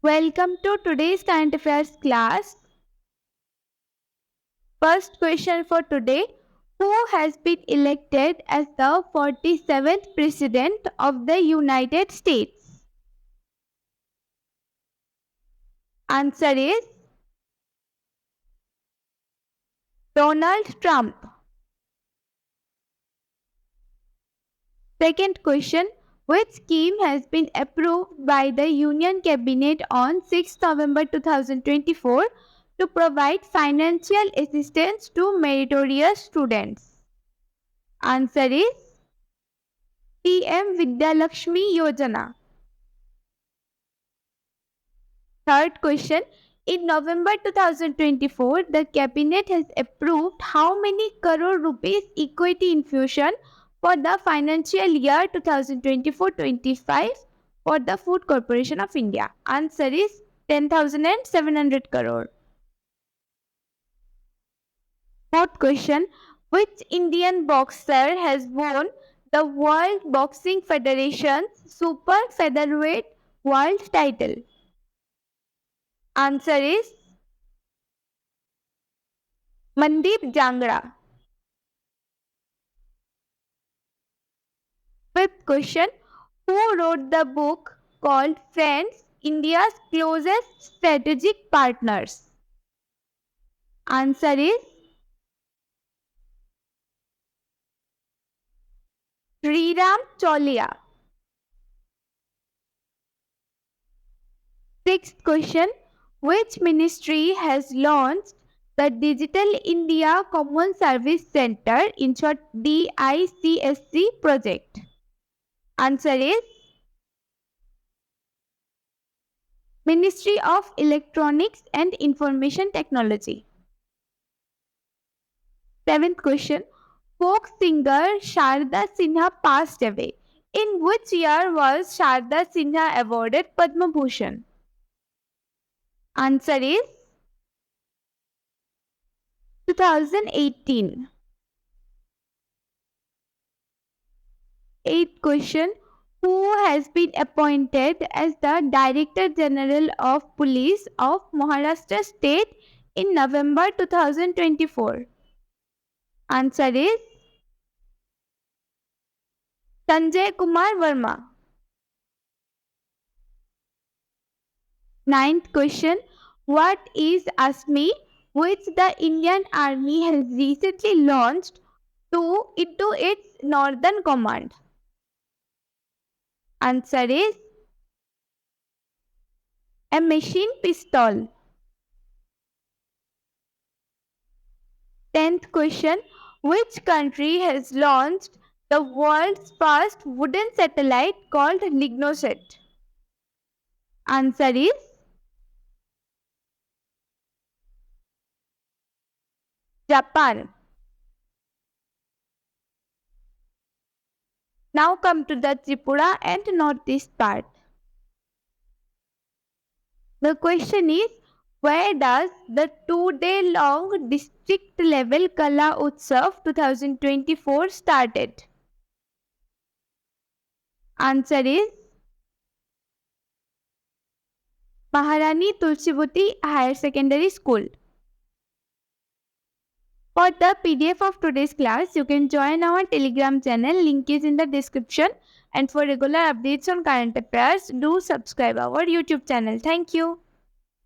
Welcome to today's current affairs class. First question for today. Who has been elected as the 47th President of the United States? Answer is Donald Trump. Second question. Which scheme has been approved by the Union Cabinet on 6 November 2024 to provide financial assistance to meritorious students? Answer is PM Vidyalakshmi Yojana. Third question. In November 2024, the Cabinet has approved how many crore rupees equity infusion for the financial year 2024-25 for the Food Corporation of India? Answer is 10,700 crore. Fourth question. Which Indian boxer has won the World Boxing Federation's Super Featherweight World title? Answer is Mandeep Jangra. Fifth question. Who wrote the book called Friends, India's Closest Strategic Partners? Answer is Sriram Cholia. Sixth question. Which ministry has launched the Digital India Common Service Center, in short DICSC project? Answer is Ministry of Electronics and Information Technology. Seventh question. Folk singer Sharda Sinha passed away. In which year was Sharda Sinha awarded Padma Bhushan? Answer is 2018. Eighth question. Who has been appointed as the Director General of Police of Maharashtra State in November 2024? Answer is Sanjay Kumar Verma. Ninth question. What is ASMI, which the Indian Army has recently launched into its Northern Command? Answer is a machine pistol. 10th question. Which country has launched the world's first wooden satellite called Lignosat? Answer is Japan. Now come to the Tripura and northeast part. The question is, where does the 2-day long district level Kala Utsav 2024 started? Answer is Maharani Tulsivati Higher Secondary School. For the PDF of today's class, you can join our Telegram channel. Link is in the description. And for regular updates on current affairs, do subscribe our YouTube channel. Thank you.